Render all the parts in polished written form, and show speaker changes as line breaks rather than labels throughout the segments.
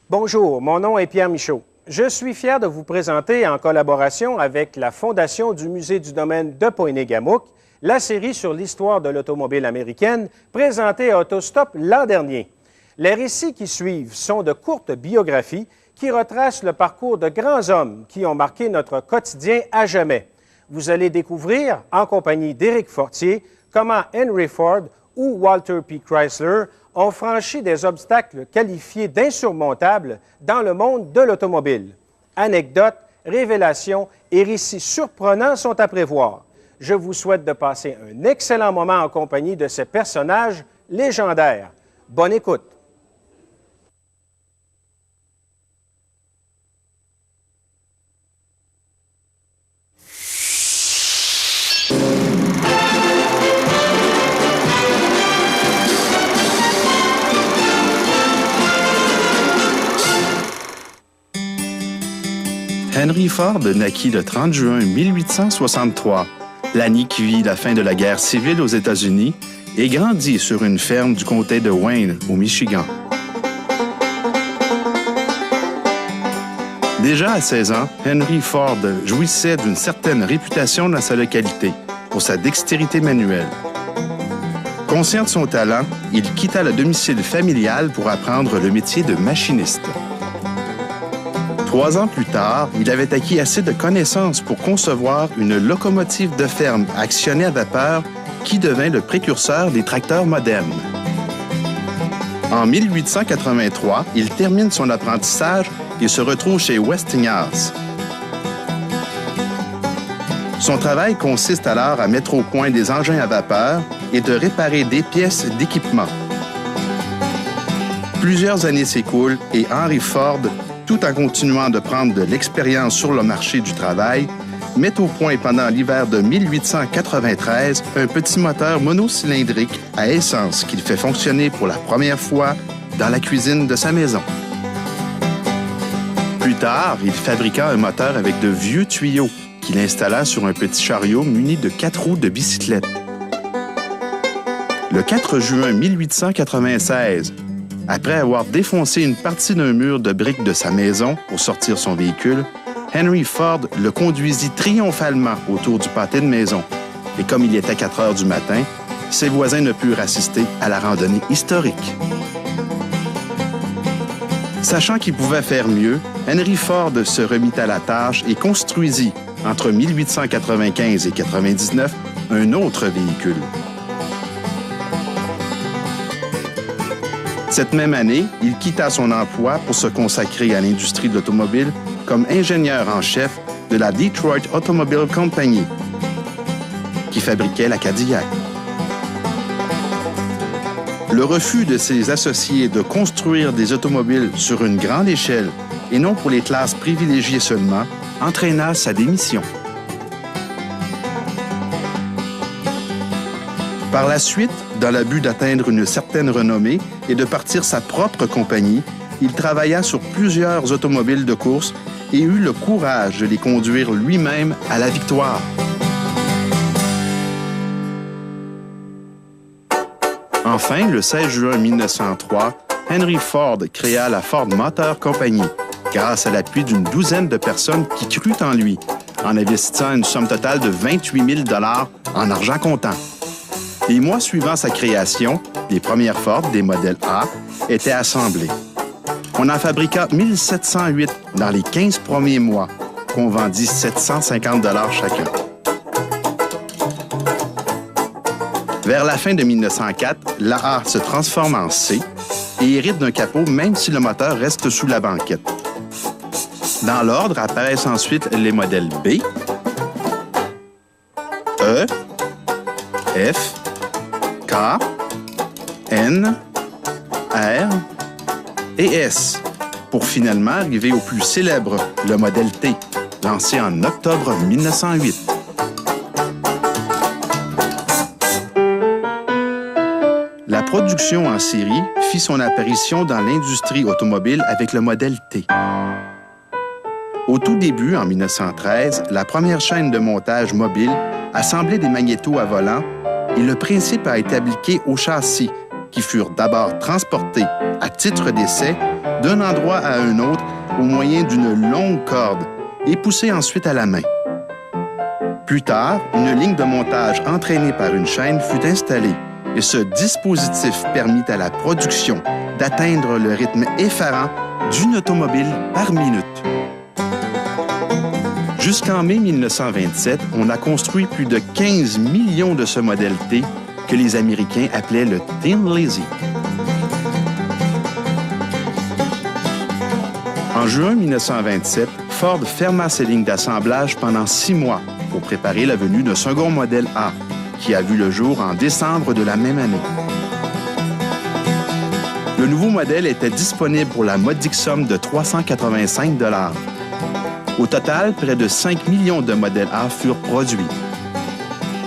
Bonjour, mon nom est Pierre Michaud. Je suis fier de vous présenter, en collaboration avec la Fondation du Musée du domaine de Pointe-Gamouk, la série sur l'histoire de l'automobile américaine présentée à Autostop l'an dernier. Les récits qui suivent sont de courtes biographies qui retracent le parcours de grands hommes qui ont marqué notre quotidien à jamais. Vous allez découvrir, en compagnie d'Éric Fortier, comment Henry Ford ou Walter P. Chrysler ont franchi des obstacles qualifiés d'insurmontables dans le monde de l'automobile. Anecdotes, révélations et récits surprenants sont à prévoir. Je vous souhaite de passer un excellent moment en compagnie de ces personnages légendaires. Bonne écoute!
Henry Ford naquit le 30 juin 1863, l'année qui vit la fin de la guerre civile aux États-Unis, et grandit sur une ferme du comté de Wayne, au Michigan. Déjà à 16 ans, Henry Ford jouissait d'une certaine réputation dans sa localité pour sa dextérité manuelle. Conscient de son talent, il quitta le domicile familial pour apprendre le métier de machiniste. 3 ans plus tard, il avait acquis assez de connaissances pour concevoir une locomotive de ferme actionnée à vapeur qui devint le précurseur des tracteurs modernes. En 1883, il termine son apprentissage et se retrouve chez Westinghouse. Son travail consiste alors à mettre au point des engins à vapeur et de réparer des pièces d'équipement. Plusieurs années s'écoulent et Henry Ford, tout en continuant de prendre de l'expérience sur le marché du travail, met au point pendant l'hiver de 1893 un petit moteur monocylindrique à essence qu'il fait fonctionner pour la première fois dans la cuisine de sa maison. Plus tard, il fabriqua un moteur avec de vieux tuyaux qu'il installa sur un petit chariot muni de 4 roues de bicyclette. Le 4 juin 1896, après avoir défoncé une partie d'un mur de briques de sa maison pour sortir son véhicule, Henry Ford le conduisit triomphalement autour du pâté de maison. Et comme il était 4 heures du matin, ses voisins ne purent assister à la randonnée historique. Sachant qu'il pouvait faire mieux, Henry Ford se remit à la tâche et construisit, entre 1895 et 1899, un autre véhicule. Cette même année, il quitta son emploi pour se consacrer à l'industrie de l'automobile comme ingénieur en chef de la Detroit Automobile Company, qui fabriquait la Cadillac. Le refus de ses associés de construire des automobiles sur une grande échelle et non pour les classes privilégiées seulement entraîna sa démission. Par la suite, dans le but d'atteindre une certaine renommée et de partir sa propre compagnie, il travailla sur plusieurs automobiles de course et eut le courage de les conduire lui-même à la victoire. Enfin, le 16 juin 1903, Henry Ford créa la Ford Motor Company grâce à l'appui d'une douzaine de personnes qui crurent en lui, en investissant une somme totale de 28 000 $ en argent comptant. Les mois suivant sa création, les premières Ford des modèles A étaient assemblées. On en fabriqua 1708 dans les 15 premiers mois, qu'on vendit 750 $ chacun. Vers la fin de 1904, la A se transforme en C et hérite d'un capot même si le moteur reste sous la banquette. Dans l'ordre apparaissent ensuite les modèles B, E, F, K, N, R et S, pour finalement arriver au plus célèbre, le modèle T, lancé en octobre 1908. La production en série fit son apparition dans l'industrie automobile avec le modèle T. Au tout début, en 1913, la première chaîne de montage mobile assemblait des magnétos à volant et le principe a été appliqué aux châssis qui furent d'abord transportés à titre d'essai d'un endroit à un autre au moyen d'une longue corde et poussée ensuite à la main. Plus tard, une ligne de montage entraînée par une chaîne fut installée et ce dispositif permit à la production d'atteindre le rythme effarant d'une automobile par minute. Jusqu'en mai 1927, on a construit plus de 15 millions de ce modèle T que les Américains appelaient le Thin Lizzy. En juin 1927, Ford ferma ses lignes d'assemblage pendant 6 mois pour préparer la venue d'un second modèle A, qui a vu le jour en décembre de la même année. Le nouveau modèle était disponible pour la modique somme de 385 $. Au total, près de 5 millions de modèles A furent produits.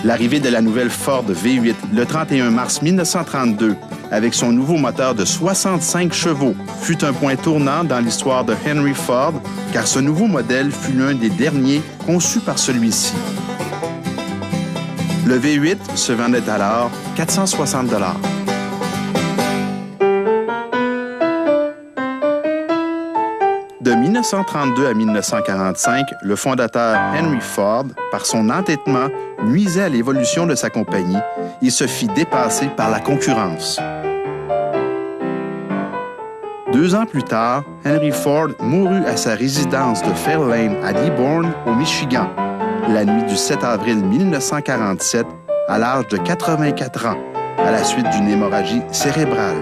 L'arrivée de la nouvelle Ford V8 le 31 mars 1932, avec son nouveau moteur de 65 chevaux, fut un point tournant dans l'histoire de Henry Ford, car ce nouveau modèle fut l'un des derniers conçus par celui-ci. Le V8 se vendait alors 460 $. De 1932 à 1945, le fondateur Henry Ford, par son entêtement, nuisait à l'évolution de sa compagnie et se fit dépasser par la concurrence. 2 ans plus tard, Henry Ford mourut à sa résidence de Fair Lane à Dearborn, au Michigan, la nuit du 7 avril 1947, à l'âge de 84 ans, à la suite d'une hémorragie cérébrale.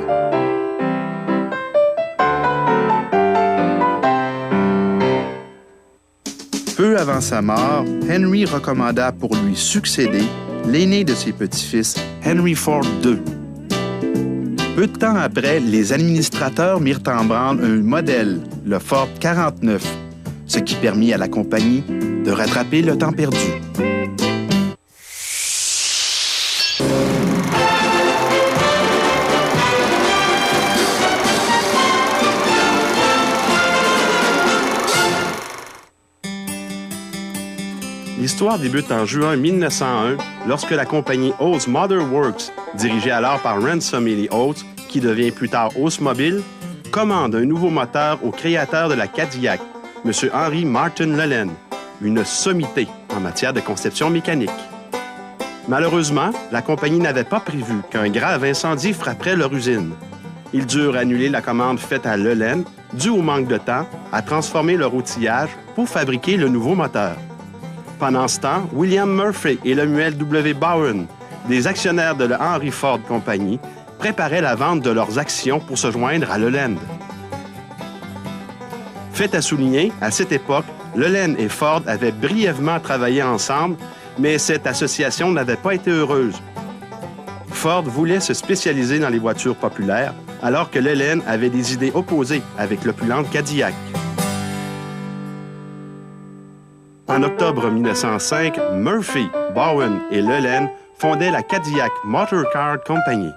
Peu avant sa mort, Henry recommanda pour lui succéder l'aîné de ses petits-fils, Henry Ford II. Peu de temps après, les administrateurs mirent en branle un modèle, le Ford 49, ce qui permit à la compagnie de rattraper le temps perdu. L'histoire débute en juin 1901 lorsque la compagnie Olds Motor Works, dirigée alors par Ransom Ely Olds, qui devient plus tard Oldsmobile, commande un nouveau moteur au créateur de la Cadillac, M. Henry Martin Lelland, une sommité en matière de conception mécanique. Malheureusement, la compagnie n'avait pas prévu qu'un grave incendie frapperait leur usine. Ils durent annuler la commande faite à Lelland, due au manque de temps, à transformer leur outillage pour fabriquer le nouveau moteur. Pendant ce temps, William Murphy et Lemuel W. Bowen, des actionnaires de la Henry Ford Company, préparaient la vente de leurs actions pour se joindre à Lelland. Fait à souligner, à cette époque, Lelland et Ford avaient brièvement travaillé ensemble, mais cette association n'avait pas été heureuse. Ford voulait se spécialiser dans les voitures populaires, alors que Lelland avait des idées opposées avec l'opulente Cadillac. En octobre 1905, Murphy, Bowen et Lelland fondaient la Cadillac Motor Car Company.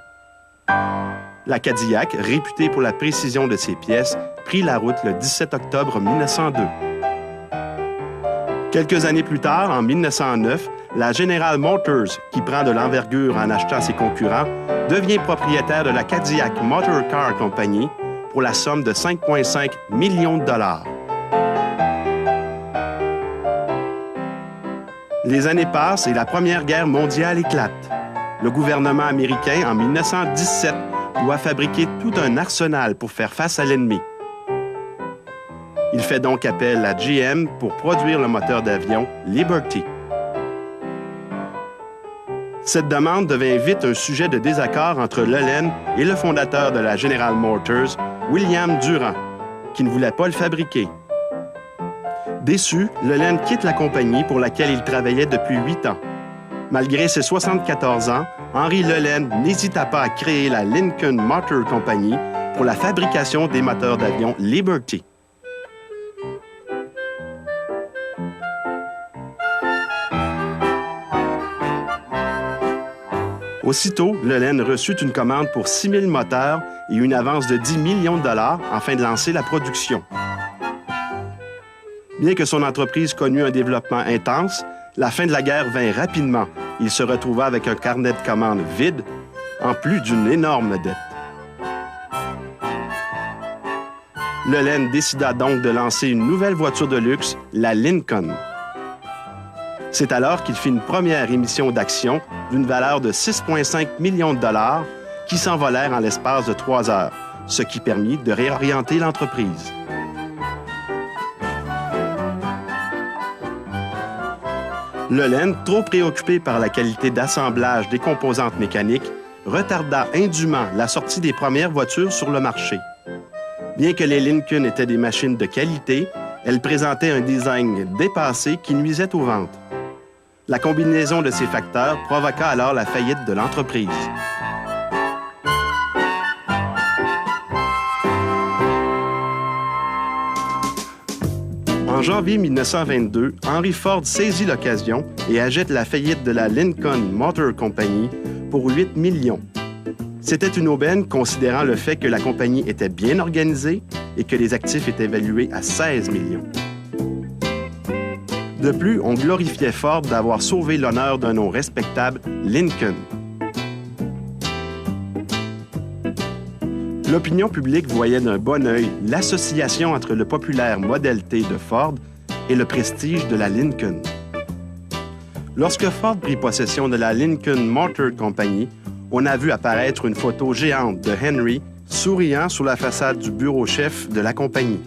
La Cadillac, réputée pour la précision de ses pièces, prit la route le 17 octobre 1902. Quelques années plus tard, en 1909, la General Motors, qui prend de l'envergure en achetant ses concurrents, devient propriétaire de la Cadillac Motor Car Company pour la somme de 5,5 millions de $. Les années passent et la Première Guerre mondiale éclate. Le gouvernement américain, en 1917, doit fabriquer tout un arsenal pour faire face à l'ennemi. Il fait donc appel à GM pour produire le moteur d'avion Liberty. Cette demande devint vite un sujet de désaccord entre Lelland et le fondateur de la General Motors, William Durand, qui ne voulait pas le fabriquer. Déçu, Lelland quitte la compagnie pour laquelle il travaillait depuis 8 ans. Malgré ses 74 ans, Henry Lelland n'hésita pas à créer la Lincoln Motor Company pour la fabrication des moteurs d'avion Liberty. Aussitôt, Lelland reçut une commande pour 6 000 moteurs et une avance de 10 millions de dollars afin de lancer la production. Bien que son entreprise connût un développement intense, la fin de la guerre vint rapidement. Il se retrouva avec un carnet de commandes vide, en plus d'une énorme dette. Lelen décida donc de lancer une nouvelle voiture de luxe, la Lincoln. C'est alors qu'il fit une première émission d'actions d'une valeur de 6,5 millions de dollars qui s'envolèrent en l'espace de 3 heures, ce qui permit de réorienter l'entreprise. Lelen, trop préoccupé par la qualité d'assemblage des composantes mécaniques, retarda indûment la sortie des premières voitures sur le marché. Bien que les Lincoln étaient des machines de qualité, elles présentaient un design dépassé qui nuisait aux ventes. La combinaison de ces facteurs provoqua alors la faillite de l'entreprise. En janvier 1922, Henry Ford saisit l'occasion et achète la faillite de la Lincoln Motor Company pour 8 millions. C'était une aubaine considérant le fait que la compagnie était bien organisée et que les actifs étaient évalués à 16 millions. De plus, on glorifiait Ford d'avoir sauvé l'honneur d'un nom respectable, Lincoln. L'opinion publique voyait d'un bon œil l'association entre le populaire Model T de Ford et le prestige de la Lincoln. Lorsque Ford prit possession de la Lincoln Motor Company, on a vu apparaître une photo géante de Henry souriant sur la façade du bureau-chef de la compagnie.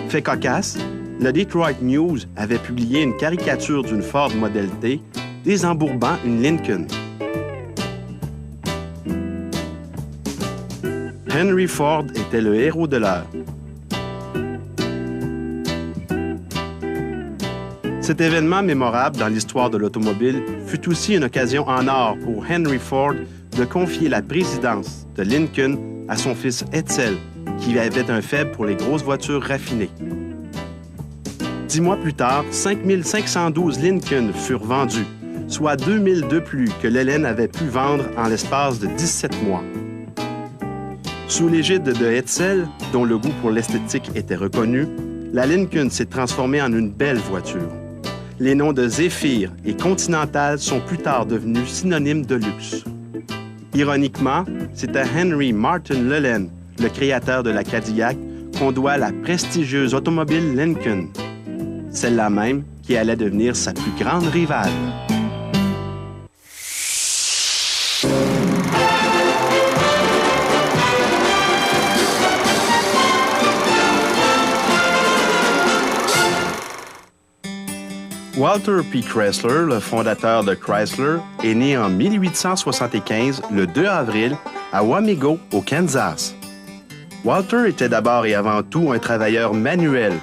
Fait cocasse, le Detroit News avait publié une caricature d'une Ford Model T désembourbant une Lincoln. Henry Ford était le héros de l'heure. Cet événement mémorable dans l'histoire de l'automobile fut aussi une occasion en or pour Henry Ford de confier la présidence de Lincoln à son fils Edsel, qui avait un faible pour les grosses voitures raffinées. 10 mois plus tard, 5512 Lincoln furent vendus, soit 2000 de plus que Lelen avait pu vendre en l'espace de 17 mois. Sous l'égide de Edsel, dont le goût pour l'esthétique était reconnu, la Lincoln s'est transformée en une belle voiture. Les noms de Zephyr et Continental sont plus tard devenus synonymes de luxe. Ironiquement, c'est à Henry Martin Lelen, le créateur de la Cadillac, qu'on doit la prestigieuse automobile Lincoln, celle-là même qui allait devenir sa plus grande rivale. Walter P. Chrysler, le fondateur de Chrysler, est né en 1875, le 2 avril, à Wamego, au Kansas. Walter était d'abord et avant tout un travailleur manuel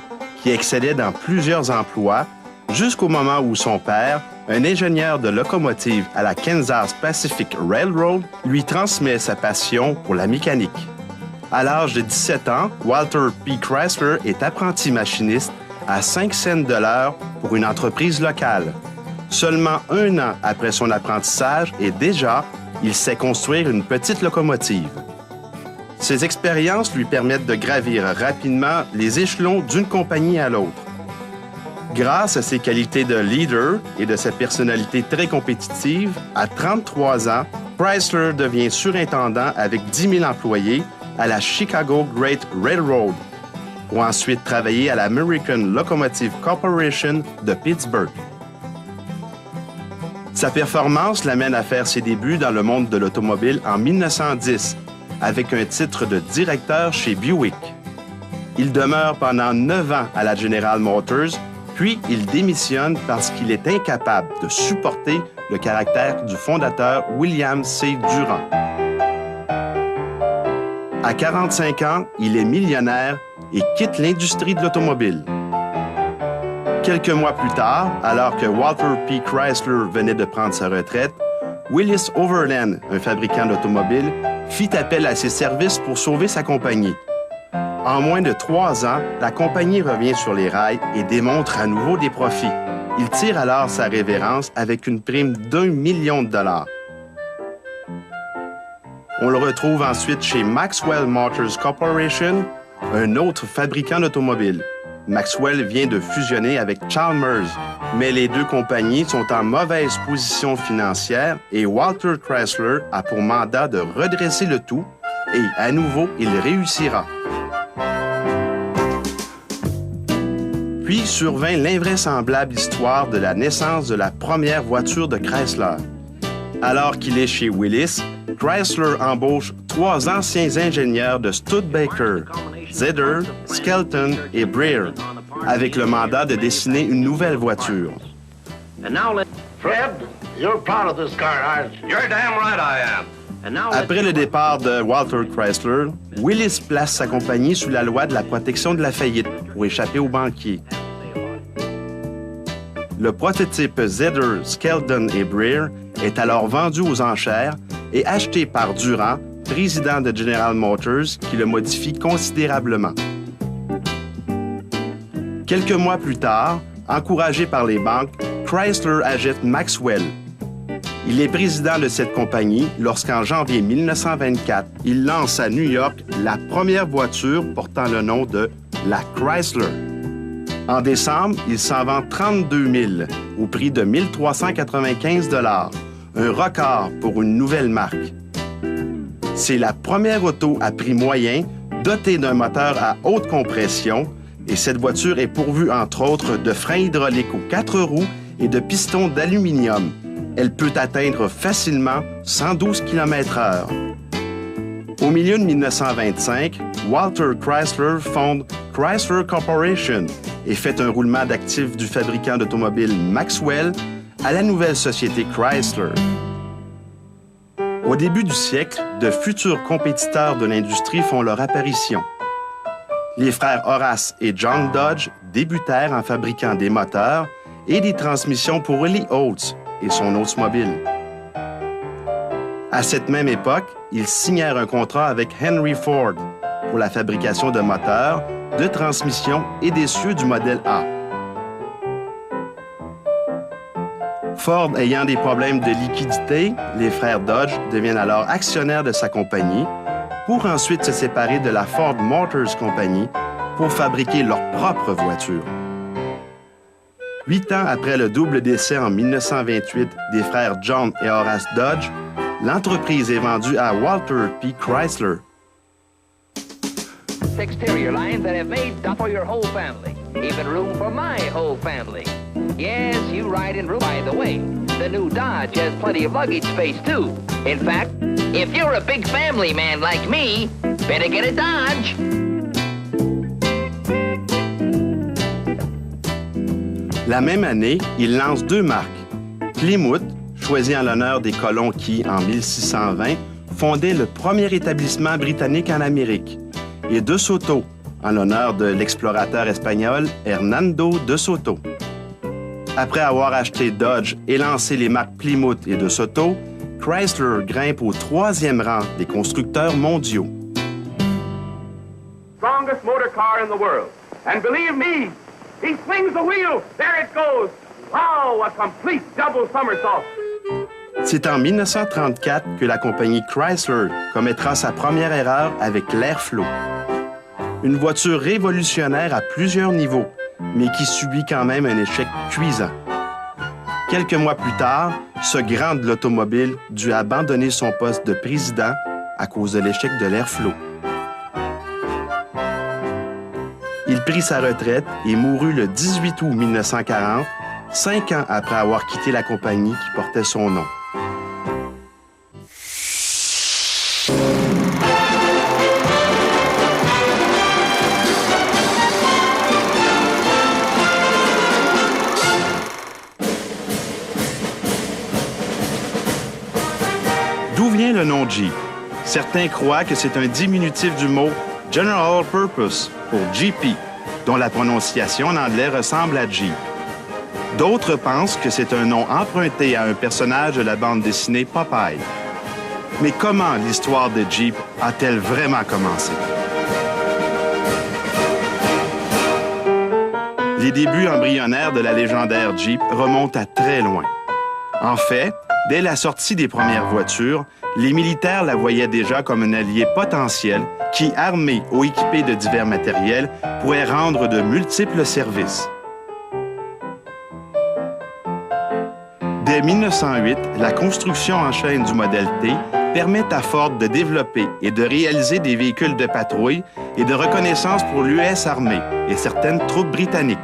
qui excellait dans plusieurs emplois jusqu'au moment où son père, un ingénieur de locomotive à la Kansas Pacific Railroad, lui transmet sa passion pour la mécanique. À l'âge de 17 ans, Walter P. Chrysler est apprenti machiniste à 5 cents de l'heure pour une entreprise locale. Seulement 1 an après son apprentissage et déjà, il sait construire une petite locomotive. Ces expériences lui permettent de gravir rapidement les échelons d'une compagnie à l'autre. Grâce à ses qualités de leader et de sa personnalité très compétitive, à 33 ans, Chrysler devient surintendant avec 10 000 employés à la Chicago Great Railroad, pour ensuite travailler à l'American Locomotive Corporation de Pittsburgh. Sa performance l'amène à faire ses débuts dans le monde de l'automobile en 1910, avec un titre de directeur chez Buick. Il demeure pendant 9 ans à la General Motors, puis il démissionne parce qu'il est incapable de supporter le caractère du fondateur William C. Durand. À 45 ans, il est millionnaire et quitte l'industrie de l'automobile. Quelques mois plus tard, alors que Walter P. Chrysler venait de prendre sa retraite, Willis Overland, un fabricant d'automobiles, fit appel à ses services pour sauver sa compagnie. En moins de 3 ans, la compagnie revient sur les rails et démontre à nouveau des profits. Il tire alors sa révérence avec une prime d'1 million de dollars. On le retrouve ensuite chez Maxwell Motors Corporation, un autre fabricant d'automobiles. Maxwell vient de fusionner avec Chalmers, mais les deux compagnies sont en mauvaise position financière et Walter Chrysler a pour mandat de redresser le tout et, à nouveau, il réussira. Puis survint l'invraisemblable histoire de la naissance de la première voiture de Chrysler. Alors qu'il est chez Willis, Chrysler embauche 3 anciens ingénieurs de Studebaker, Zeder, Skelton et Breer, avec le mandat de dessiner une nouvelle voiture.
Fred, you're proud of this car, aren't you? You're damn right I am.
Après le départ de Walter Chrysler, Willis place sa compagnie sous la loi de la protection de la faillite pour échapper aux banquiers. Le prototype Zeder, Skelton et Breer est alors vendu aux enchères et acheté par Durand, président de General Motors, qui le modifie considérablement. Quelques mois plus tard, encouragé par les banques, Chrysler achète Maxwell. Il est président de cette compagnie lorsqu'en janvier 1924, il lance à New York la première voiture portant le nom de la Chrysler. En décembre, il s'en vend 32 000 au prix de 1 395 $, un record pour une nouvelle marque. C'est la première auto à prix moyen dotée d'un moteur à haute compression et cette voiture est pourvue entre autres de freins hydrauliques aux 4 roues et de pistons d'aluminium. Elle peut atteindre facilement 112 km/h. Au milieu de 1925, Walter Chrysler fonde Chrysler Corporation et fait un roulement d'actifs du fabricant d'automobiles Maxwell à la nouvelle société Chrysler. Au début du siècle, de futurs compétiteurs de l'industrie font leur apparition. Les frères Horace et John Dodge débutèrent en fabriquant des moteurs et des transmissions pour Lee Holtz et son Oldsmobile. À cette même époque, ils signèrent un contrat avec Henry Ford pour la fabrication de moteurs, de transmissions et d'essieux du modèle A. Ford ayant des problèmes de liquidité, les frères Dodge deviennent alors actionnaires de sa compagnie pour ensuite se séparer de la Ford Motors Company pour fabriquer leur propre voiture. 8 ans après le double décès en 1928 des frères John et Horace Dodge, l'entreprise est vendue à Walter P. Chrysler.
Exterior lines that have made stuff for your whole family, even room for my whole family. Yes, you ride in room. By the way, the new Dodge has plenty of luggage space too. In fact, if you're a big family man like me, better get a Dodge.
La même année, il lance 2 marques. Plymouth, choisi en l'honneur des colons qui, en 1620, fondaient le premier établissement britannique en Amérique, et De Soto, en l'honneur de l'explorateur espagnol Hernando de Soto. Après avoir acheté Dodge et lancé les marques Plymouth et De Soto, Chrysler grimpe au 3e rang des constructeurs mondiaux.
Strongest motor car in the world. And believe me, he swings the wheel. There it goes. Wow, a complete double somersault.
C'est en 1934 que la compagnie Chrysler commettra sa première erreur avec l'Airflow. Une voiture révolutionnaire à plusieurs niveaux, mais qui subit quand même un échec cuisant. Quelques mois plus tard, ce grand de l'automobile dut abandonner son poste de président à cause de l'échec de l'Airflow. Il prit sa retraite et mourut le 18 août 1940, 5 ans après avoir quitté la compagnie qui portait son nom. D'où vient le nom Jeep? Certains croient que c'est un diminutif du mot General Purpose pour GP, dont la prononciation en anglais ressemble à Jeep. D'autres pensent que c'est un nom emprunté à un personnage de la bande dessinée Popeye. Mais comment l'histoire de Jeep a-t-elle vraiment commencé? Les débuts embryonnaires de la légendaire Jeep remontent à très loin. En fait, dès la sortie des premières voitures, les militaires la voyaient déjà comme un allié potentiel qui, armé ou équipé de divers matériels, pourrait rendre de multiples services. Dès 1908, la construction en chaîne du modèle T permet à Ford de développer et de réaliser des véhicules de patrouille et de reconnaissance pour l'US Armée et certaines troupes britanniques.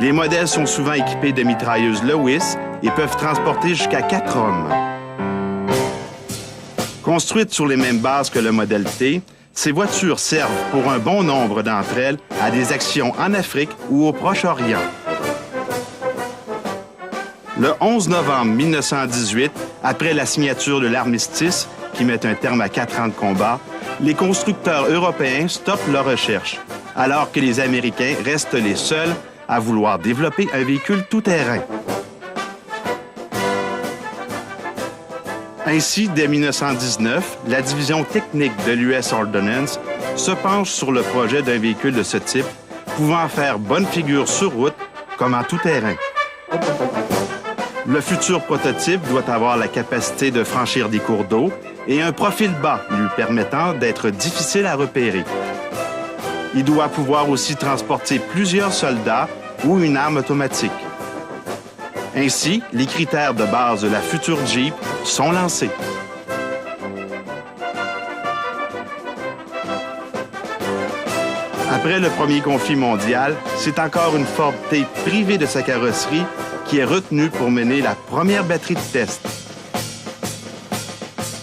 Les modèles sont souvent équipés de mitrailleuses Lewis et peuvent transporter jusqu'à 4 hommes. Construites sur les mêmes bases que le modèle T, ces voitures servent pour un bon nombre d'entre elles à des actions en Afrique ou au Proche-Orient. Le 11 novembre 1918, après la signature de l'armistice, qui met un terme à 4 ans de combat, les constructeurs européens stoppent leurs recherches, alors que les Américains restent les seuls à vouloir développer un véhicule tout-terrain. Ainsi, dès 1919, la division technique de l'US Ordnance se penche sur le projet d'un véhicule de ce type, pouvant faire bonne figure sur route comme en tout-terrain. Le futur prototype doit avoir la capacité de franchir des cours d'eau et un profil bas lui permettant d'être difficile à repérer. Il doit pouvoir aussi transporter plusieurs soldats ou une arme automatique. Ainsi, les critères de base de la future Jeep sont lancés. Après le premier conflit mondial, c'est encore une Ford T privée de sa carrosserie qui est retenue pour mener la première batterie de test.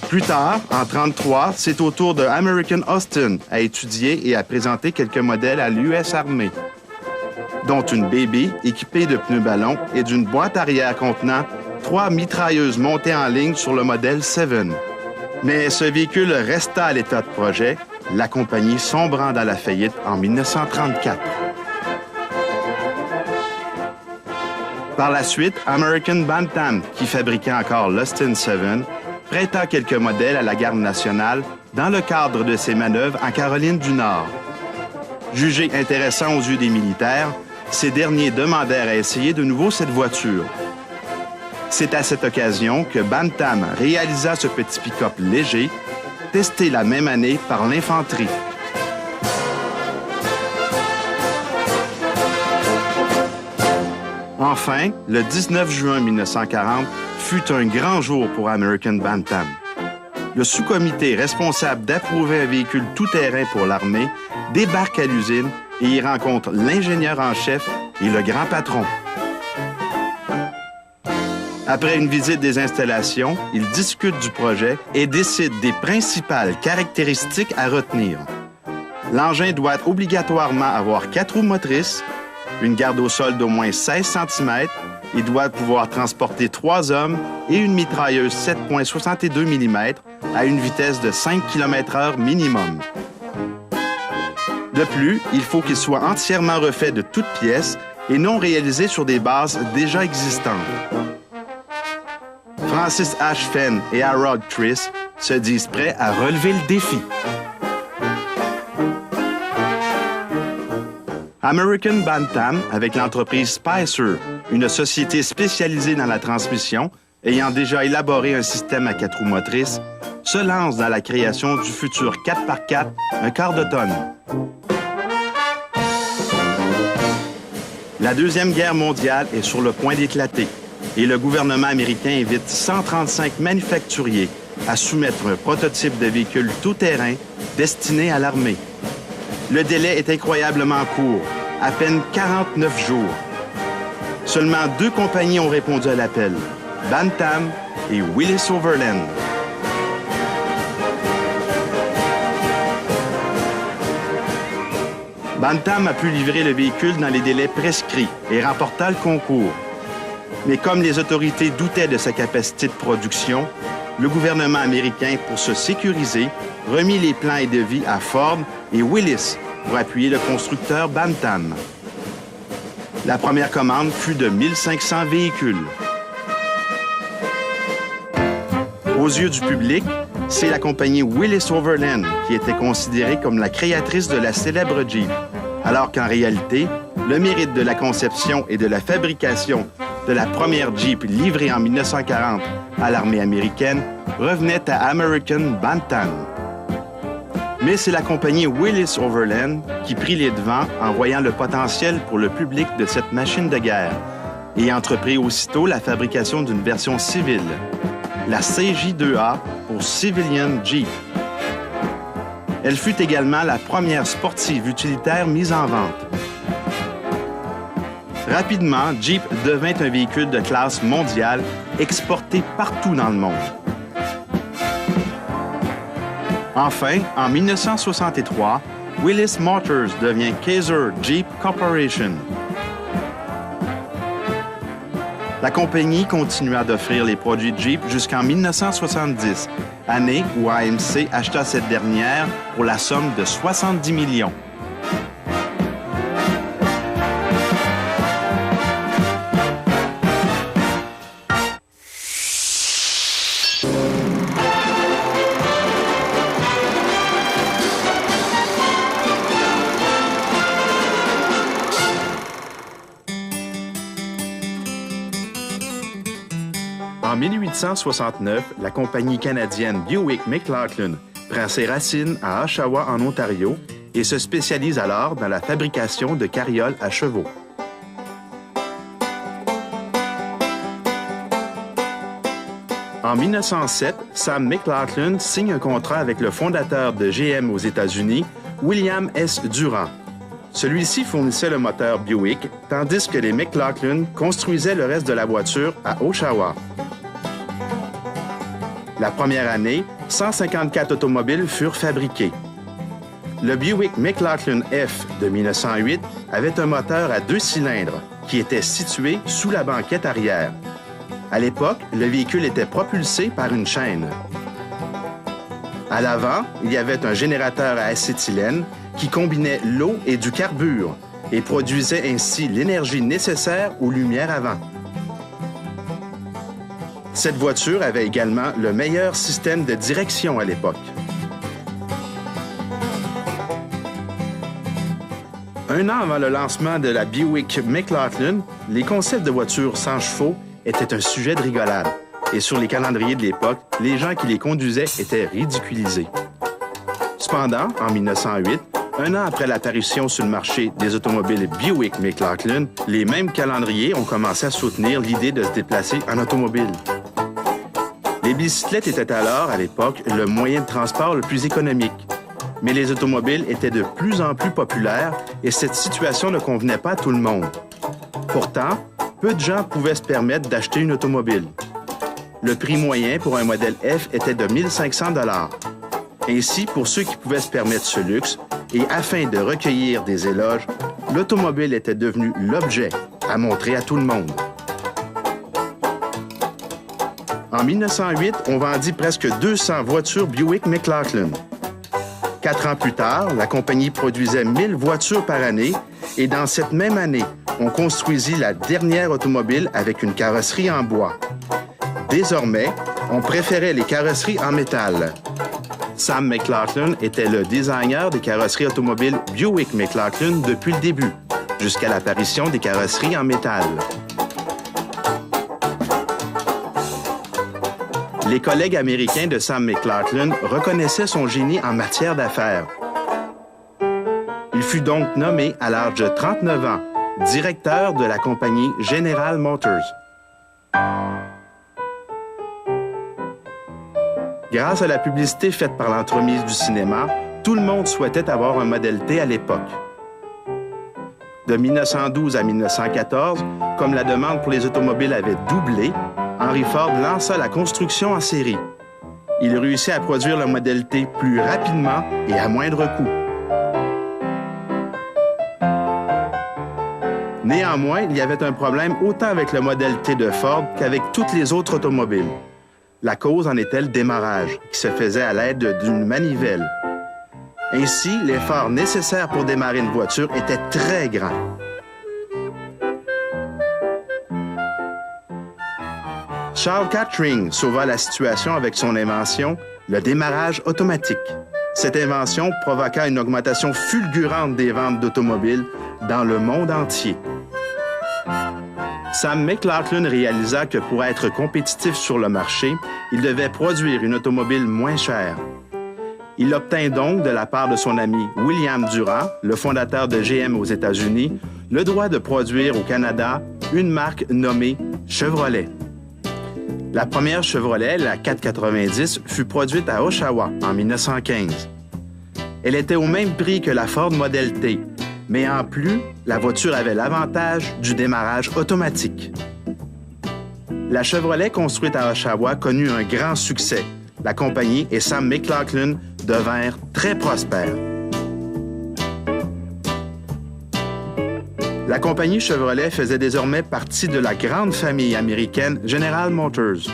Plus tard, en 1933, c'est au tour de American Austin à étudier et à présenter quelques modèles à l'US Army, dont une Baby équipée de pneus ballons et d'une boîte arrière contenant 3 mitrailleuses montées en ligne sur le modèle 7. Mais ce véhicule resta à l'état de projet, la compagnie sombrant dans la faillite en 1934. Par la suite, American Bantam, qui fabriquait encore l'Austin 7, prêta quelques modèles à la Garde nationale dans le cadre de ses manœuvres en Caroline du Nord. Jugés intéressants aux yeux des militaires, ces derniers demandèrent à essayer de nouveau cette voiture. C'est à cette occasion que Bantam réalisa ce petit pick-up léger, testé la même année par l'infanterie. Enfin, le 19 juin 1940 fut un grand jour pour American Bantam. Le sous-comité responsable d'approuver un véhicule tout-terrain pour l'armée débarque à l'usine et y rencontre l'ingénieur en chef et le grand patron. Après une visite des installations, ils discutent du projet et décident des principales caractéristiques à retenir. L'engin doit obligatoirement avoir 4 roues motrices, une garde au sol d'au moins 16 cm, il doit pouvoir transporter 3 hommes et une mitrailleuse 7,62 mm à une vitesse de 5 km/h minimum. De plus, il faut qu'il soit entièrement refait de toutes pièces et non réalisé sur des bases déjà existantes. Francis H. Fenn et Harold Triss se disent prêts à relever le défi. American Bantam, avec l'entreprise Spicer, une société spécialisée dans la transmission, ayant déjà élaboré un système à 4 roues motrices, se lance dans la création du futur 4x4, un quart de tonne. La Deuxième Guerre mondiale est sur le point d'éclater et le gouvernement américain invite 135 manufacturiers à soumettre un prototype de véhicule tout-terrain destiné à l'armée. Le délai est incroyablement court, à peine 49 jours. Seulement 2 compagnies ont répondu à l'appel, Bantam et Willys-Overland. Bantam a pu livrer le véhicule dans les délais prescrits et remporta le concours. Mais comme les autorités doutaient de sa capacité de production, le gouvernement américain, pour se sécuriser, remit les plans et devis à Ford et Willys pour appuyer le constructeur Bantam. La première commande fut de 1500 véhicules. Aux yeux du public, c'est la compagnie Willys-Overland qui était considérée comme la créatrice de la célèbre Jeep, alors qu'en réalité, le mérite de la conception et de la fabrication de la première Jeep livrée en 1940 à l'armée américaine revenait à American Bantam. Mais c'est la compagnie Willys-Overland qui prit les devants en voyant le potentiel pour le public de cette machine de guerre et entreprit aussitôt la fabrication d'une version civile, la CJ2A pour Civilian Jeep. Elle fut également la première sportive utilitaire mise en vente. Rapidement, Jeep devint un véhicule de classe mondiale exporté partout dans le monde. Enfin, en 1963, Willis Motors devient Kaiser Jeep Corporation. La compagnie continua d'offrir les produits Jeep jusqu'en 1970, année où AMC acheta cette dernière pour la somme de 70 millions. En 1869, la compagnie canadienne Buick McLaughlin prend ses racines à Oshawa, en Ontario, et se spécialise alors dans la fabrication de carrioles à chevaux. En 1907, Sam McLaughlin signe un contrat avec le fondateur de GM aux États-Unis, William S. Durand. Celui-ci fournissait le moteur Buick, tandis que les McLaughlin construisaient le reste de la voiture à Oshawa. La première année, 154 automobiles furent fabriquées. Le Buick McLaughlin F de 1908 avait un moteur à 2 cylindres qui était situé sous la banquette arrière. À l'époque, le véhicule était propulsé par une chaîne. À l'avant, il y avait un générateur à acétylène qui combinait l'eau et du carbure et produisait ainsi l'énergie nécessaire aux lumières avant. Cette voiture avait également le meilleur système de direction à l'époque. Un an avant le lancement de la Buick McLaughlin, les concepts de voitures sans chevaux étaient un sujet de rigolade. Et sur les calendriers de l'époque, les gens qui les conduisaient étaient ridiculisés. Cependant, en 1908, un an après l'apparition sur le marché des automobiles Buick McLaughlin, les mêmes calendriers ont commencé à soutenir l'idée de se déplacer en automobile. Les bicyclettes étaient alors, à l'époque, le moyen de transport le plus économique. Mais les automobiles étaient de plus en plus populaires et cette situation ne convenait pas à tout le monde. Pourtant, peu de gens pouvaient se permettre d'acheter une automobile. Le prix moyen pour un modèle F était de 1 500 $. Ainsi, pour ceux qui pouvaient se permettre ce luxe, et afin de recueillir des éloges, l'automobile était devenue l'objet à montrer à tout le monde. En 1908, on vendit presque 200 voitures Buick McLaughlin. 4 ans plus tard, la compagnie produisait 1000 voitures par année et dans cette même année, on construisit la dernière automobile avec une carrosserie en bois. Désormais, on préférait les carrosseries en métal. Sam McLaughlin était le designer des carrosseries automobiles Buick McLaughlin depuis le début, jusqu'à l'apparition des carrosseries en métal. Les collègues américains de Sam McLaughlin reconnaissaient son génie en matière d'affaires. Il fut donc nommé à l'âge de 39 ans directeur de la compagnie General Motors. Grâce à la publicité faite par l'entremise du cinéma, tout le monde souhaitait avoir un modèle T à l'époque. De 1912 à 1914, comme la demande pour les automobiles avait doublé, Henry Ford lança la construction en série. Il réussit à produire le modèle T plus rapidement et à moindre coût. Néanmoins, il y avait un problème autant avec le modèle T de Ford qu'avec toutes les autres automobiles. La cause en était le démarrage, qui se faisait à l'aide d'une manivelle. Ainsi, l'effort nécessaire pour démarrer une voiture était très grand. Charles Kettering sauva la situation avec son invention, le démarrage automatique. Cette invention provoqua une augmentation fulgurante des ventes d'automobiles dans le monde entier. Sam McLaughlin réalisa que pour être compétitif sur le marché, il devait produire une automobile moins chère. Il obtint donc de la part de son ami William Durand, le fondateur de GM aux États-Unis, le droit de produire au Canada une marque nommée Chevrolet. La première Chevrolet, la 490, fut produite à Oshawa en 1915. Elle était au même prix que la Ford Model T, Mais en plus, la voiture avait l'avantage du démarrage automatique. La Chevrolet construite à Oshawa connut un grand succès. La compagnie et Sam McLaughlin devinrent très prospères. La compagnie Chevrolet faisait désormais partie de la grande famille américaine General Motors.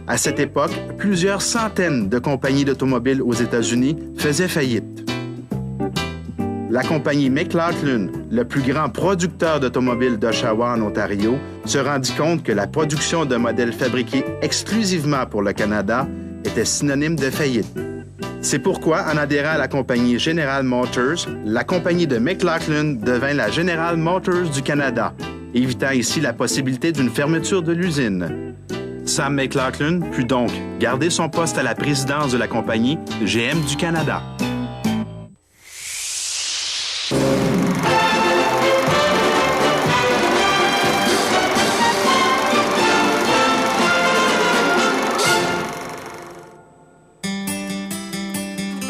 À cette époque, plusieurs centaines de compagnies d'automobiles aux États-Unis faisaient faillite. La compagnie McLaughlin, le plus grand producteur d'automobiles d'Oshawa en Ontario, se rendit compte que la production de modèles fabriqués exclusivement pour le Canada était synonyme de faillite. C'est pourquoi, en adhérant à la compagnie General Motors, la compagnie de McLaughlin devint la General Motors du Canada, évitant ici la possibilité d'une fermeture de l'usine. Sam McLaughlin put donc garder son poste à la présidence de la compagnie GM du Canada.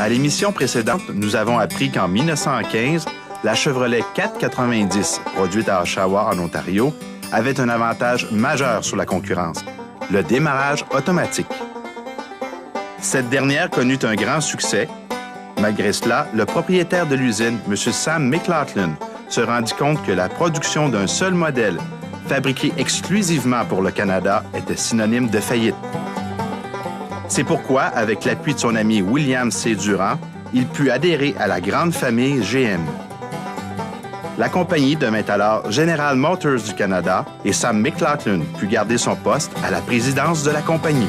À l'émission précédente, nous avons appris qu'en 1915, la Chevrolet 490, produite à Oshawa, en Ontario, avait un avantage majeur sur la concurrence, le démarrage automatique. Cette dernière connut un grand succès. Malgré cela, le propriétaire de l'usine, M. Sam McLaughlin, se rendit compte que la production d'un seul modèle, fabriqué exclusivement pour le Canada, était synonyme de faillite. C'est pourquoi, avec l'appui de son ami William C. Durand, il put adhérer à la grande famille GM. La compagnie devint alors General Motors du Canada et Sam McLaughlin put garder son poste à la présidence de la compagnie.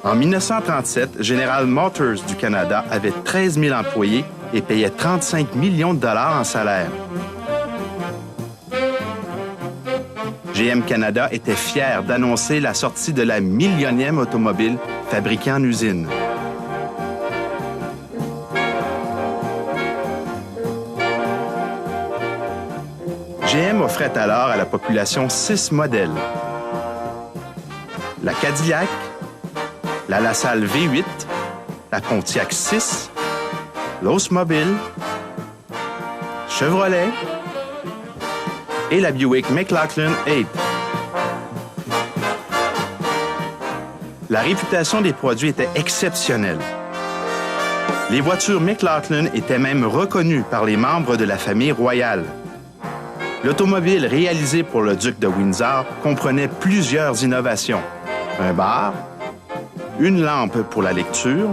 En 1937, General Motors du Canada avait 13 000 employés et payait 35 millions de dollars en salaire. GM Canada était fier d'annoncer la sortie de la millionième automobile fabriquée en usine. GM offrait alors à la population 6 modèles. La Cadillac, la LaSalle V8, la Pontiac 6, l'Oldsmobile, Chevrolet et la Buick McLaughlin 8. La réputation des produits était exceptionnelle. Les voitures McLaughlin étaient même reconnues par les membres de la famille royale. L'automobile réalisée pour le duc de Windsor comprenait plusieurs innovations. Un bar, une lampe pour la lecture,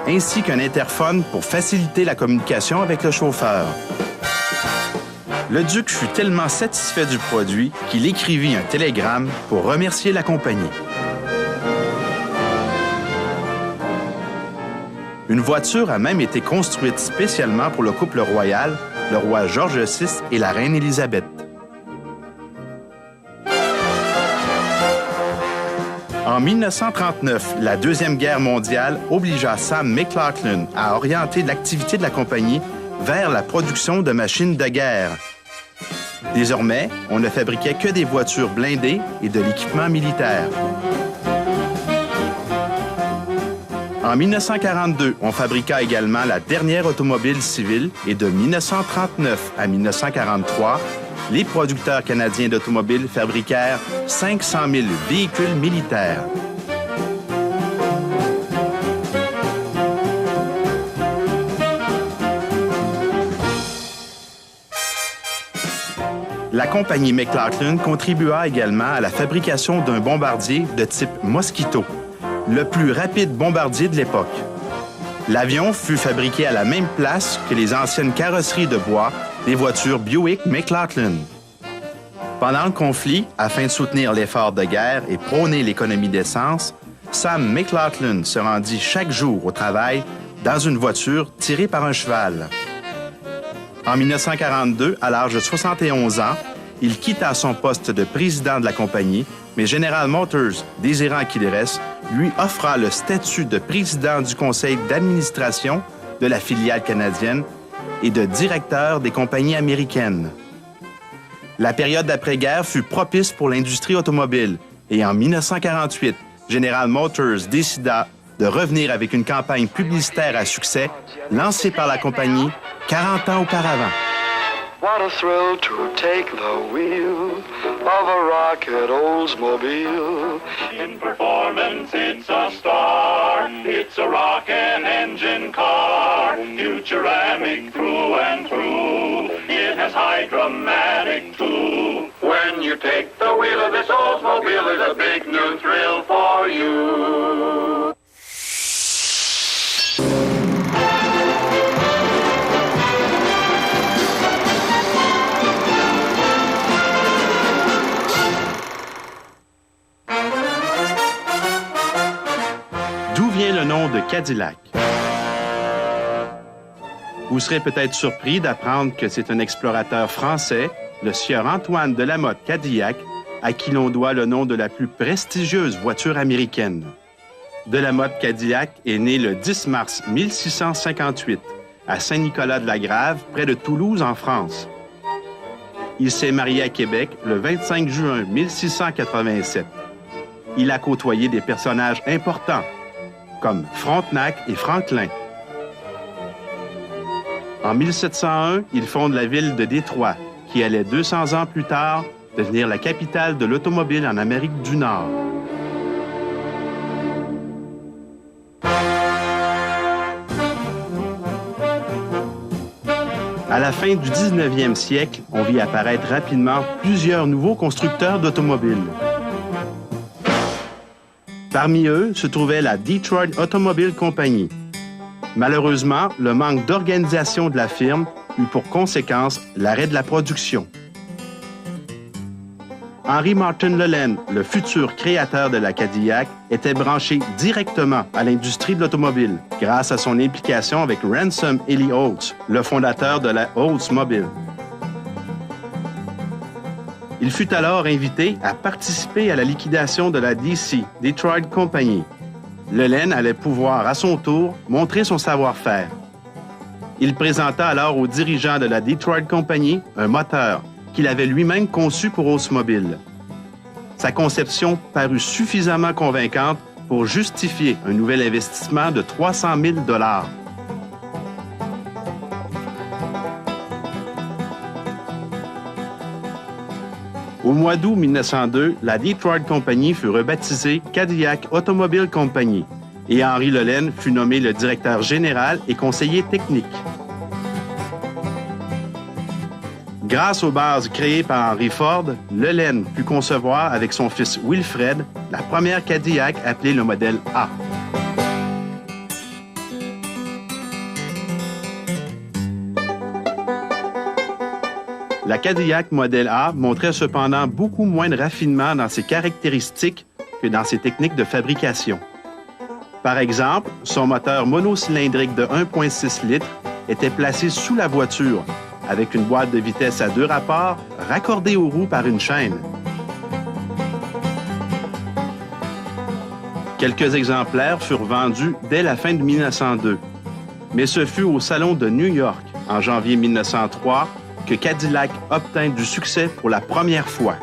ainsi qu'un interphone pour faciliter la communication avec le chauffeur. Le duc fut tellement satisfait du produit qu'il écrivit un télégramme pour remercier la compagnie. Une voiture a même été construite spécialement pour le couple royal, le roi George VI et la reine Élisabeth. En 1939, la Deuxième Guerre mondiale obligea Sam McLaughlin à orienter l'activité de la compagnie vers la production de machines de guerre. Désormais, on ne fabriquait que des voitures blindées et de l'équipement militaire. En 1942, on fabriqua également la dernière automobile civile et de 1939 à 1943, les producteurs canadiens d'automobiles fabriquèrent 500 000 véhicules militaires. La compagnie McLaughlin contribua également à la fabrication d'un bombardier de type Mosquito, le plus rapide bombardier de l'époque. L'avion fut fabriqué à la même place que les anciennes carrosseries de bois des voitures Buick McLaughlin. Pendant le conflit, afin de soutenir l'effort de guerre et prôner l'économie d'essence, Sam McLaughlin se rendit chaque jour au travail dans une voiture tirée par un cheval. En 1942, à l'âge de 71 ans, il quitta son poste de président de la compagnie, mais General Motors, désirant qu'il y reste, lui offra le statut de président du conseil d'administration de la filiale canadienne et de directeur des compagnies américaines. La période d'après-guerre fut propice pour l'industrie automobile, Et en 1948, General Motors décida de revenir avec une campagne publicitaire à succès lancée par la compagnie 40 ans auparavant.
What a thrill to take the wheel of a rocket Oldsmobile.
In performance, it's a star. It's a rocket engine car. Futuramic through and through. It has high dramatic too. When you take the wheel of this Oldsmobile, there's a big new thrill for you.
D'où vient le nom de Cadillac? Vous serez peut-être surpris d'apprendre que c'est un explorateur français, le sieur Antoine de la Motte Cadillac, à qui l'on doit le nom de la plus prestigieuse voiture américaine. De la Motte Cadillac est né le 10 mars 1658 à Saint-Nicolas-de-la-Grave, près de Toulouse, en France. Il s'est marié à Québec le 25 juin 1687. Il a côtoyé des personnages importants, comme Frontenac et Franklin. En 1701, il fonde la ville de Détroit, qui allait 200 ans plus tard devenir la capitale de l'automobile en Amérique du Nord. À la fin du 19e siècle, on vit apparaître rapidement plusieurs nouveaux constructeurs d'automobiles. Parmi eux se trouvait la Detroit Automobile Company. Malheureusement, le manque d'organisation de la firme eut pour conséquence l'arrêt de la production. Henry Martin Lelen, le futur créateur de la Cadillac, était branché directement à l'industrie de l'automobile grâce à son implication avec Ransom Ely Olds, le fondateur de la Oldsmobile. Il fut alors invité à participer à la liquidation de la DC, Detroit Company. Lelen allait pouvoir, à son tour, montrer son savoir-faire. Il présenta alors aux dirigeants de la Detroit Company un moteur qu'il avait lui-même conçu pour Oldsmobile. Sa conception parut suffisamment convaincante pour justifier un nouvel investissement de 300 000 $. Au mois d'août 1902, la Detroit Company fut rebaptisée Cadillac Automobile Company et Henry Lelen fut nommé le directeur général et conseiller technique. Grâce aux bases créées par Henry Ford, Lelen put concevoir avec son fils Wilfred la première Cadillac appelée le modèle A. La Cadillac modèle A montrait cependant beaucoup moins de raffinement dans ses caractéristiques que dans ses techniques de fabrication. Par exemple, son moteur monocylindrique de 1,6 litres était placé sous la voiture, avec une boîte de vitesse à 2 rapports raccordée aux roues par une chaîne. Quelques exemplaires furent vendus dès la fin de 1902, mais ce fut au Salon de New York, en janvier 1903, que Cadillac obtint du succès pour la première fois.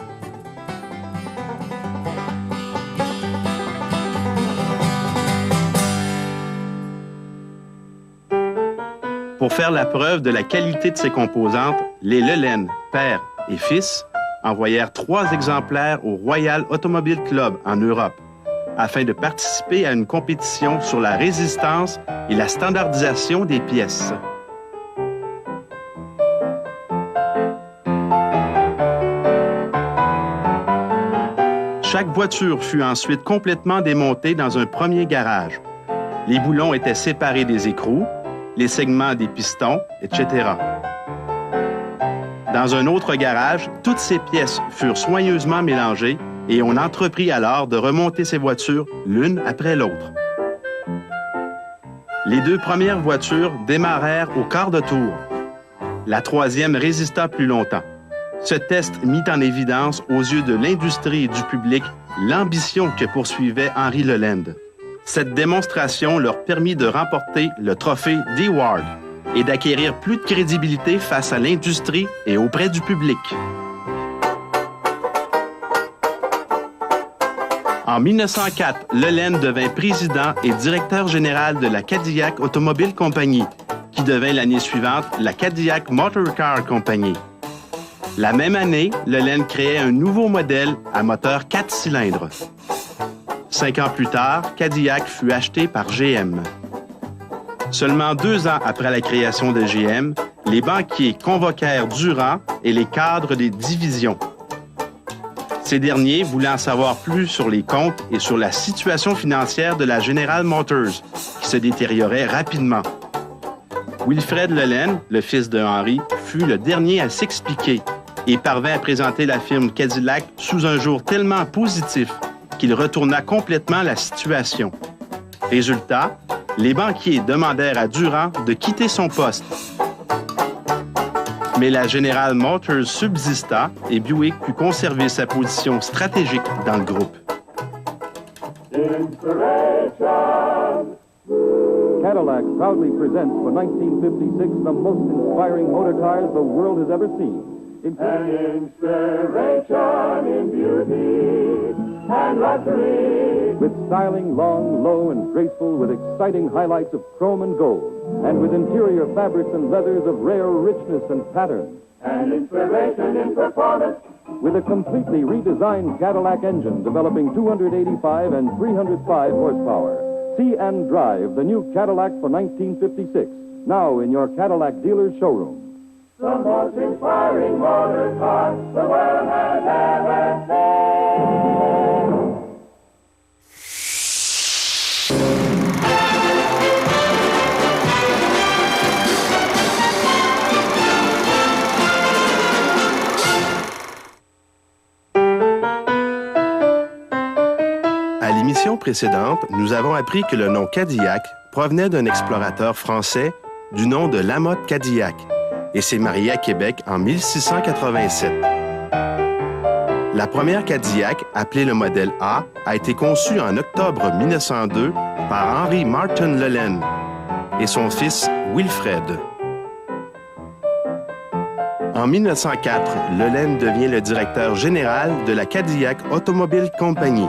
Pour faire la preuve de la qualité de ses composantes, les Lelen, père et fils, envoyèrent 3 exemplaires au Royal Automobile Club en Europe, afin de participer à une compétition sur la résistance et la standardisation des pièces. Chaque voiture fut ensuite complètement démontée dans un premier garage. Les boulons étaient séparés des écrous, les segments des pistons, etc. Dans un autre garage, toutes ces pièces furent soigneusement mélangées et on entreprit alors de remonter ces voitures l'une après l'autre. Les 2 premières voitures démarrèrent au quart de tour. La 3e résista plus longtemps. Ce test mit en évidence aux yeux de l'industrie et du public l'ambition que poursuivait Henry Lelen. Cette démonstration leur permit de remporter le trophée Dewar et d'acquérir plus de crédibilité face à l'industrie et auprès du public. En 1904, Lelen devint président et directeur général de la Cadillac Automobile Company, qui devint l'année suivante la Cadillac Motor Car Company. La même année, Lelen créait un nouveau modèle à moteur 4 cylindres. 5 ans plus tard, Cadillac fut acheté par GM. Seulement 2 ans après la création de GM, les banquiers convoquèrent Durand et les cadres des divisions. Ces derniers voulaient en savoir plus sur les comptes et sur la situation financière de la General Motors, qui se détériorait rapidement. Wilfred Lelen, le fils de Henry, fut le dernier à s'expliquer et parvint à présenter la firme Cadillac sous un jour tellement positif qu'il retourna complètement la situation. Résultat, les banquiers demandèrent à Durand de quitter son poste. Mais la General Motors subsista et Buick put conserver sa position stratégique dans le groupe.
Cadillac proudly presents for 1956 the most inspiring motor cars the world has ever seen. An inspiration in beauty and luxury. With styling long, low, and graceful, with exciting highlights of chrome and gold, and with interior fabrics and leathers of rare richness and pattern. An inspiration in performance. With a completely redesigned Cadillac engine developing 285 and 305 horsepower. See and drive the new Cadillac for 1956, now in your Cadillac dealer's showroom. The most inspiring motor car the world has ever seen.
À l'émission précédente, nous avons appris que le nom Cadillac provenait d'un explorateur français du nom de Lamotte Cadillac et s'est marié à Québec en 1687. La première Cadillac, appelée le modèle A, a été conçue en octobre 1902 par Henry Martin Lelen et son fils Wilfred. En 1904, Lelen devient le directeur général de la Cadillac Automobile Company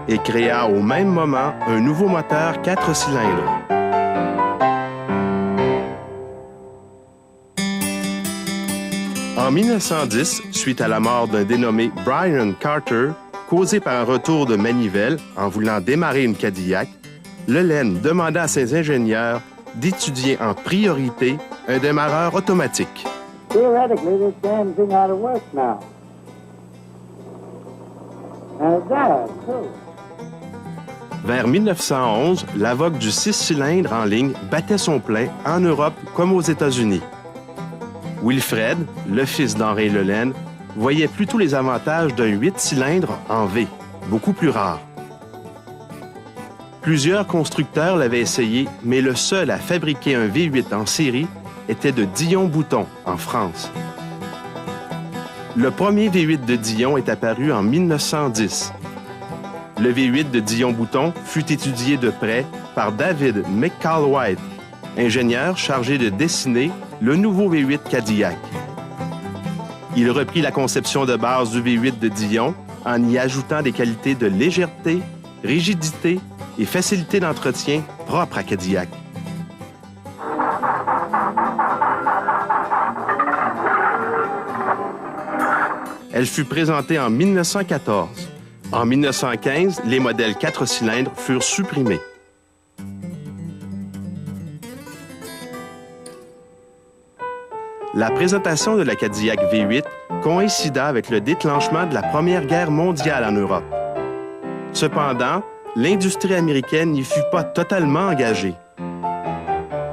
et créa au même moment un nouveau moteur 4 cylindres. En 1910, suite à la mort d'un dénommé Brian Carter, causé par un retour de manivelle en voulant démarrer une Cadillac, Lelen demanda à ses ingénieurs d'étudier en priorité un démarreur automatique.
Theoretically, this damn thing ought to work now. And it does, too.
Vers 1911, la vogue du 6 cylindres en ligne battait son plein en Europe comme aux États-Unis. Wilfred, le fils d'Henry Lelen, voyait plutôt les avantages d'un 8 cylindres en V, beaucoup plus rare. Plusieurs constructeurs l'avaient essayé, mais le seul à fabriquer un V8 en série était de Dion-Bouton, en France. Le premier V8 de Dion est apparu en 1910. Le V8 de Dion-Bouton fut étudié de près par David McCallwhite, ingénieur chargé de dessiner le nouveau V8 Cadillac. Il reprit la conception de base du V8 de Dion en y ajoutant des qualités de légèreté, rigidité et facilité d'entretien propres à Cadillac. Elle fut présentée en 1914. En 1915, les modèles 4 cylindres furent supprimés. La présentation de la Cadillac V8 coïncida avec le déclenchement de la Première Guerre mondiale en Europe. Cependant, l'industrie américaine n'y fut pas totalement engagée.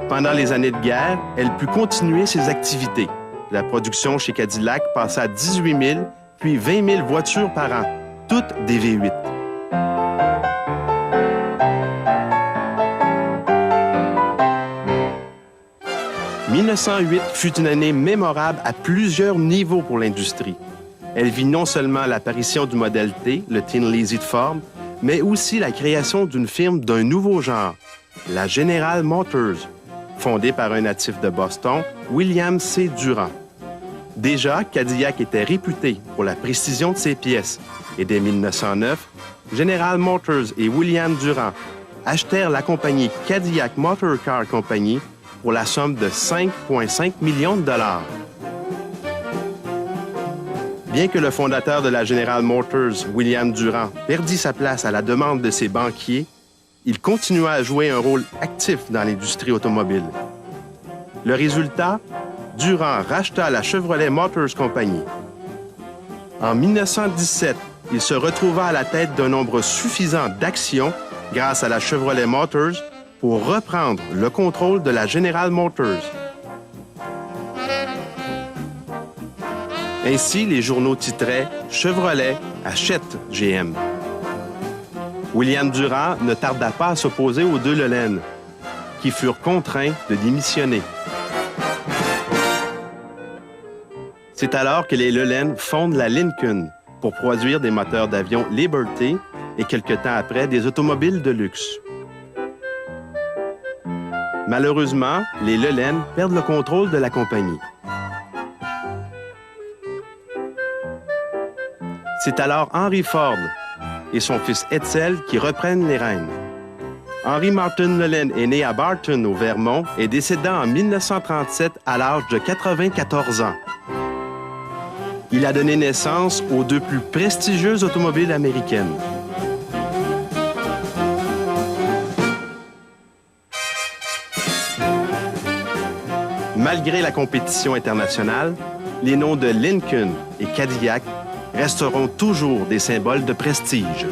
Pendant les années de guerre, elle put continuer ses activités. La production chez Cadillac passa à 18 000 puis 20 000 voitures par an, toutes des V8. « 1908 fut une année mémorable à plusieurs niveaux pour l'industrie. Elle vit non seulement l'apparition du modèle T, le Tin Lizzie de Ford, mais aussi la création d'une firme d'un nouveau genre, la General Motors, fondée par un natif de Boston, William C. Durand. Déjà, Cadillac était réputé pour la précision de ses pièces et dès 1909, General Motors et William Durand achetèrent la compagnie Cadillac Motor Car Company pour la somme de 5,5 millions de dollars. Bien que le fondateur de la General Motors, William Durand, perdit sa place à la demande de ses banquiers, il continua à jouer un rôle actif dans l'industrie automobile. Le résultat, Durand racheta la Chevrolet Motors Company. En 1917, il se retrouva à la tête d'un nombre suffisant d'actions grâce à la Chevrolet Motors pour reprendre le contrôle de la General Motors. Ainsi, les journaux titraient « Chevrolet achète GM ». William Durand ne tarda pas à s'opposer aux deux Lelen, qui furent contraints de démissionner. C'est alors que les Lelen fondent la Lincoln pour produire des moteurs d'avion Liberty et quelque temps après des automobiles de luxe. Malheureusement, les Lelen perdent le contrôle de la compagnie. C'est alors Henry Ford et son fils Edsel qui reprennent les rênes. Henry Martin Lelen est né à Barton, au Vermont, et décéda en 1937 à l'âge de 94 ans. Il a donné naissance aux deux plus prestigieuses automobiles américaines. Malgré la compétition internationale, les noms de Lincoln et Cadillac resteront toujours des symboles de prestige.